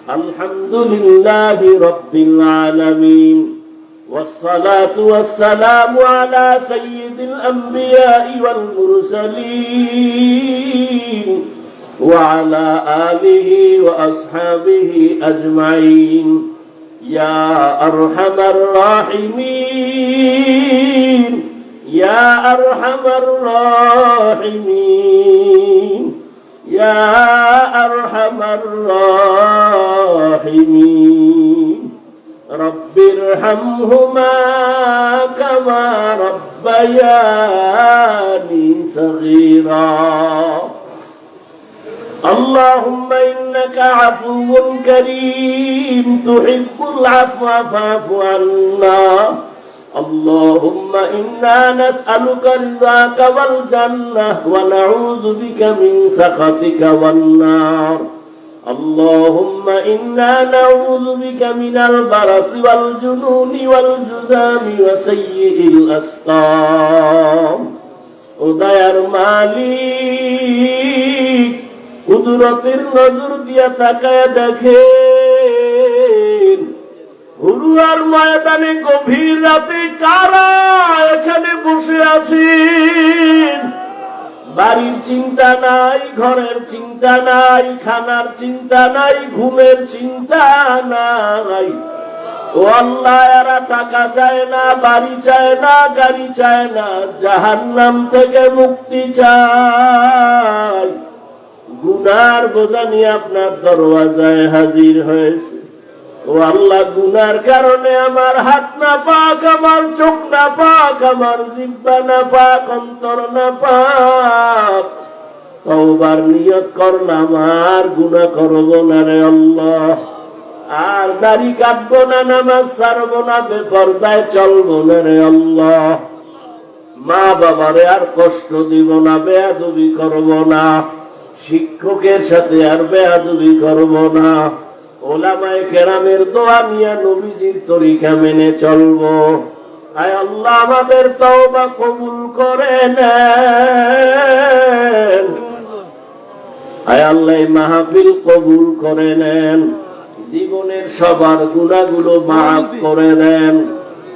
আলহামদুলিল্লাহি রাব্বিল আলামিন والصلاة والسلام على سيد الأنبياء والمرسلين وعلى آله وأصحابه أجمعين يا أرحم الراحمين يا أرحم الراحمين يا أرحم الراحمين رب ارحمهما كما ربياني صغيرا اللهم إنك عفو كريم تحب العفو فاعف عنا اللهم إنا نسألك رضاك والجنة ونعوذ بك من سخطك والنار اللهم إنا نعوذ بك من البرص والجنون والجذام وسيء الأسقام উদয়ার মালিক কুদরতের নজর দিয়া তাকায় দেখেন হুরুয়ার ময়দানে গভীর রাতে কারা এখানে বসে আছেন বাড়ির চিন্তা নাই ঘরের চিন্তা নাই খানার চিন্তা নাই ঘুমের চিন্তা নাই ও আল্লাহ এরা টাকা চায় না বাড়ি চায় না গাড়ি চায় না জাহান্নাম থেকে মুক্তি চায় গুনার বোঝা নিয়ে আপনার দরওয়াজায় হাজির হয়েছে ও আল্লাহ গুনার কারণে আমার হাত না পাক আমার চোখ না পাক আমার জিহ্বা না পাক অন্তর না পাক তওবার নিয়ত করলাম আর গুনাহ করব না রে আল্লাহ আর দাড়ি কাটবো না নামাজ ছাড়বো না বেপরদায় চলবো না রে আল্লাহ মা বাবারে আর কষ্ট দিব না বেয়াদবি করব না শিক্ষকের সাথে আর বেয়াদবি করব না ওলামায়ে কেরামের দোয়া নিয়ে নবীজির তরিকা মেনে চলবো আয় আল্লাহ আমাদের তওবা কবুল করে নেন আয় আল্লাহ মাহফিল কবুল করে নেন জীবনের সবার গুনাহগুলো মাফ করে দেন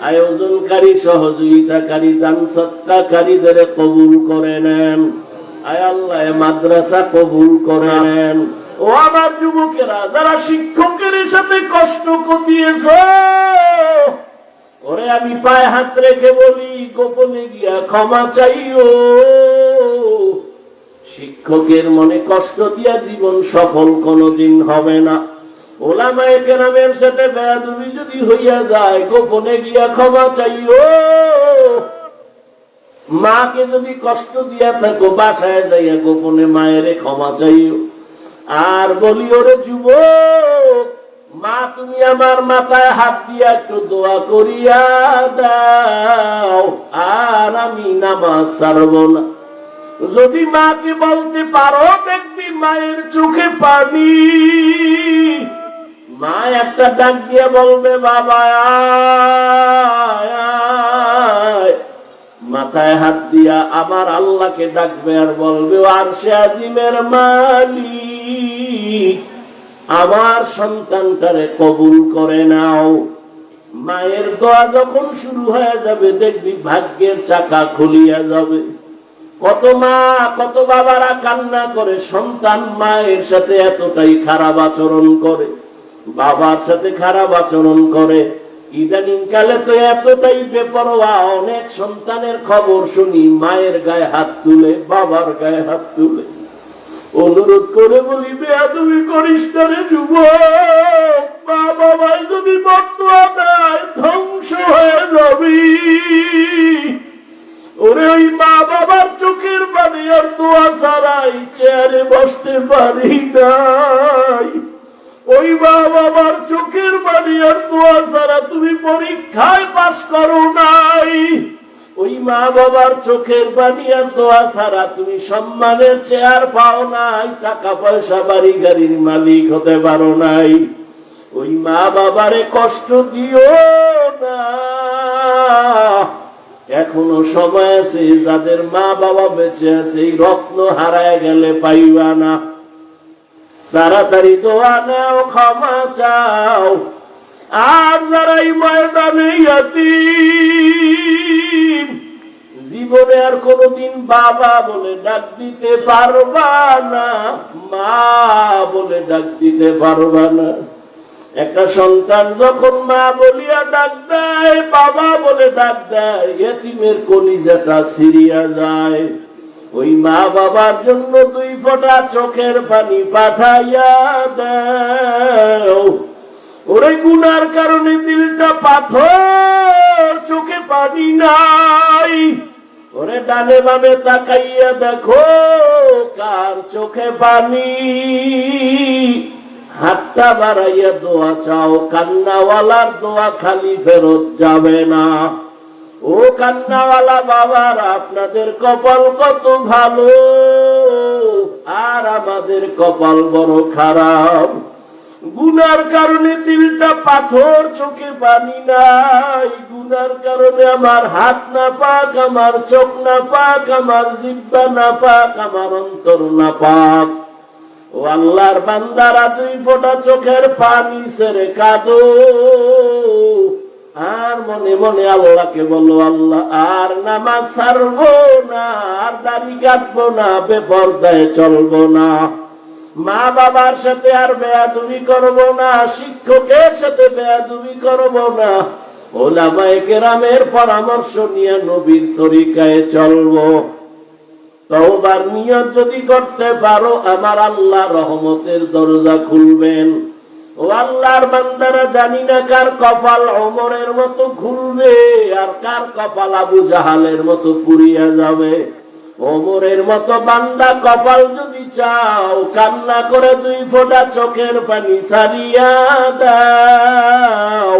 আয়োজনকারী সহযোগিতাকারী দান সদকাকারীদের কবুল করে নেন আয় আল্লাহ মাদ্রাসা কবুল করে নেন ও আমার যুবকেরা যারা শিক্ষকের সাথে কষ্ট দিয়েছো ওরে আমি পায়ে হাত রেখে বলি গোপনে গিয়া ক্ষমা চাইও শিক্ষকের মনে কষ্ট দিয়া জীবন সফল কোনোদিন হবে না ওলামায়ে কেরামের সাথে বেয়াদবি যদি হইয়া যায় গোপনে গিয়া ক্ষমা চাইও মাকে যদি কষ্ট দিয়া থাকো বাসায় যাইয়া গোপনে মায়ের ক্ষমা চাইও আর বলি ওরে যুবক মা তুমি আমার মাথায় হাত দিয়া একটু দোয়া করিয়া দাও আর আমি নামাজ ছাড়ব না যদি মাকে বলতে পারো দেখবি মায়ের চোখে পানি মা একটা ডাক দিয়ে বলবে বাবা মাথায় হাত দিয়া আমার আল্লাহকে ডাকবে আর বলবে আরশে আজিমের মালিক আমার সন্তানটারে কবুল করে নাও মায়ের দোয়া যখন শুরু হয়ে যাবে দেখবি ভাগ্যের চাকা খুলিয়া যাবে কত মা কত বাবারা কান্না করে সন্তান মায়ের সাথে এতটাই খারাপ আচরণ করে বাবার সাথে খারাপ আচরণ করে ইদানিং কালে তো এতটাই বেপরোয়া অনেক সন্তানের খবর শুনি মায়ের গায়ে হাত তুলে বাবার গায়ে হাত তুলে অনুরোধ করে বলি বেয়াদবি করিস না রে যুবক মা বাবাই যদি বদুয়া দেয় ধ্বংস হয়ে যাবি ওরে ওই মা বাবার চোখের পানি আর দোয়া ছাড়াই চেয়ারে বসতে পারি নাই ওই মা বাবার চোখের পানি আর দোয়া ছাড়া তুমি পরীক্ষায় পাস করো নাই ওই মা বাবার চোখের পানি আর দোয়া ছাড়া তুমি সম্মানের চেয়ার পাও নাই টাকা পয়সা বাড়ি গাড়ির মালিক হতে পারো নাই ওই মা বাবারে কষ্ট দিও না এখনো সময় আছে যাদের মা বাবা বেঁচে আছে এই রত্ন হারায় গেলে পাইবা না তাড়াতাড়ি দোয়া নাও, ক্ষমা চাও। আর যারাই ময়দানে ইয়াতীম, জীবনে আর কোনদিন বাবা বলে ডাক দিতে পারবা না, মা বলে ডাক দিতে পারবা না। একটা সন্তান যখন মা বলিয়া ডাক দেয়, বাবা বলে ডাক দেয়, এতিমের কলিজাটা ছিঁড়িয়া যায়। ওই মা বাবার জন্য 2 ফোঁটা চোখের পানি পাঠাইয়া দাও। ওরে গুনার কারণে দিলটা পাথর, চোখে পানি নাই। ওরে ডানে বামে তাকাইয়া দেখো কার চোখে পানি। হাতটা বাড়াইয়া দোয়া চাও, কান্নাওয়ালার দোয়া খালি ফেরত যাবে না। ও কান্নাওয়ালা বাবারা, আপনাদের কপাল কত ভালো, আর আমাদের কপাল বড় খারাপ। গুনার কারণে দিলটা পাথর, চোখে পানি নাই। গুনার কারণে আমার হাত না পাক, আমার চোখ না পাক, আমার জিহ্বা না পাক, আমার অন্তর না পাক। ও আল্লাহর বান্দারা, 2 ফোঁটা চোখের পানি ছেড়ে কাঁদো। আর মনে মনে আল্লাহকে বলো, আল্লাহ আর নামাজ ছাড়বো না, আর দাড়ি কাটবো না, বেপরদায় চলবো না, মা বাবার সাথে আর বেয়াদবি করবো না, শিক্ষকের সাথে বেয়াদবি করবো না, ওলামায়ে কেরামের পরামর্শ নিয়ে নবীর তরিকায় চলবো। তওবার নিয়ত যদি করতে পারো, আমার আল্লাহ রহমতের দরজা খুলবেন। ও আল্লাহর বান্দারা, জানি না কার কপাল ওমরের মতো খুলবে, আর কার কপাল আবু জাহালের মতো পুড়িয়া যাবে। ওমরের মতো বান্দা কপাল যদি চাও, কান্না করে 2 ফোঁটা চোখের পানি ছাড়িয়া দাও।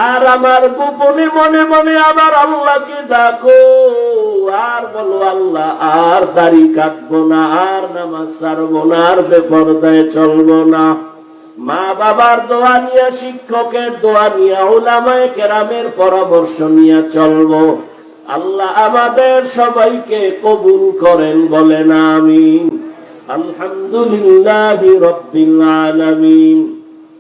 আর আমার গোপনে মনে মনে আমার আল্লাহকে ডাকো, আর বলো, আল্লাহ আর দাড়ি কাটবো না, আর নামাজ ছাড়বো না, আর বেপরদায় চলবো না। মা বাবার দোয়া নিয়ে, শিক্ষকের দোয়া নিয়ে, উলামায়ে কেরামের পরামর্শ নিয়ে চলবো। আল্লাহ আমাদের সবাইকে কবুল করেন, বলেন আমিন। আলহামদুলিল্লাহি রাব্বিল আলামিন,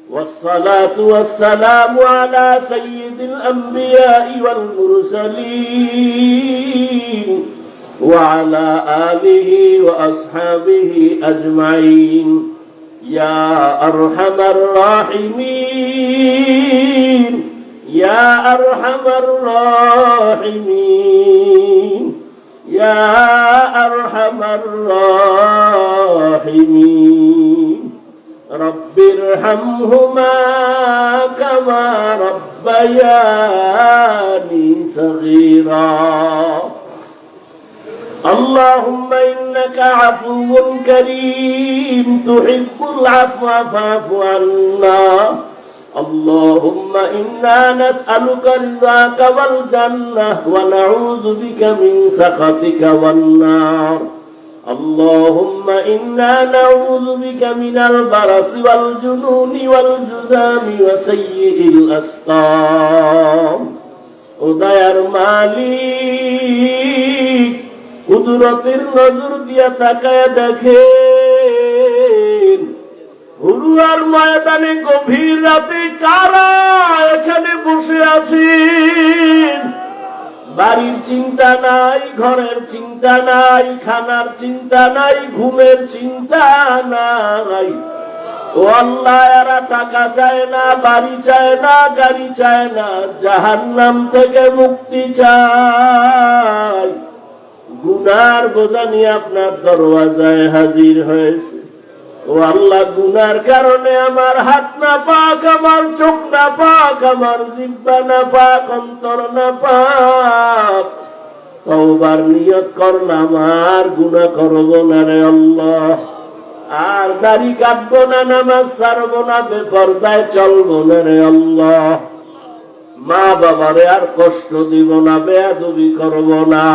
والصلاة والسلام على سيد الأنبياء والمرسلين وعلى آله وأصحابه أجمعين يا أرحم الراحمين يا أرحم الراحمين يا أرحم الراحمين رب ارحمهما كما ربياني صغيرا اللهم إنك عفو كريم تحب العفو فاعف عنا اللهم إنا نسألك رضاك والجنة ونعوذ بك من سخطك والنار اللهم إنا نعوذ بك من البرص والجنون والجذام وسيء الأسقام উদয়ার মালিক কুদরতের নজর দিয়া তাকায় দেখেন হুরুয়ার ময়দানে গভীর রাতে কারা এখানে বসে আছেন বাড়ির চিন্তা নাই ঘরের চিন্তা নাই খানার চিন্তা নাই ঘুমের চিন্তা নাই ও আল্লাহ এরা টাকা চায় না বাড়ি চায় না গাড়ি চায় না জাহান্নাম থেকে মুক্তি চায় গুনার বোঝা নিয়ে আপনার দরওয়াজায় হাজির হয়েছে ও আল্লাহ গুনার কারণে আমার হাত না পাক আমার চোখ না পাক আমার জিহ্বা না পাক অন্তর না পাক তওবার নিয়ত করলাম আর গুনাহ করব না রে আল্লাহ আর দাড়ি কাটবো না নামাজ ছাড়বো না বেপরদায় চলবো না রে আল্লাহ মা বাবারে আর কষ্ট দিব না বেয়াদবি করব না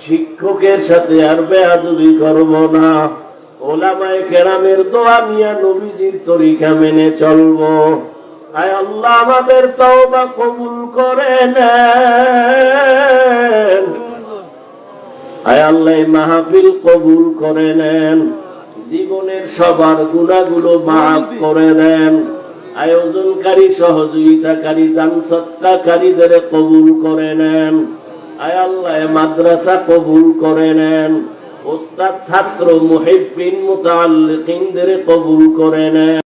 শিক্ষকের সাথে আর বেয়াদবি করব না ওলামায়ে কেরামের দোয়া নিয়ে নবীজির তরিকা মেনে চলবো আয় আল্লাহ আমাদের তওবা কবুল করে নেন আয় আল্লাহ মাহফিল কবুল করে নেন জীবনের সবার গুনাহগুলো মাফ করে দেন। আয়োজনকারী, সহযোগিতাকারী, দান সৎকারীদের কবুল করে নেন। আয় আল্লাহ, মাদ্রাসা কবুল করে নেন। ওস্তাদ, ছাত্র, মুহিব্বিন, মুতাআল্লিকিনদের কবুল করে নেন।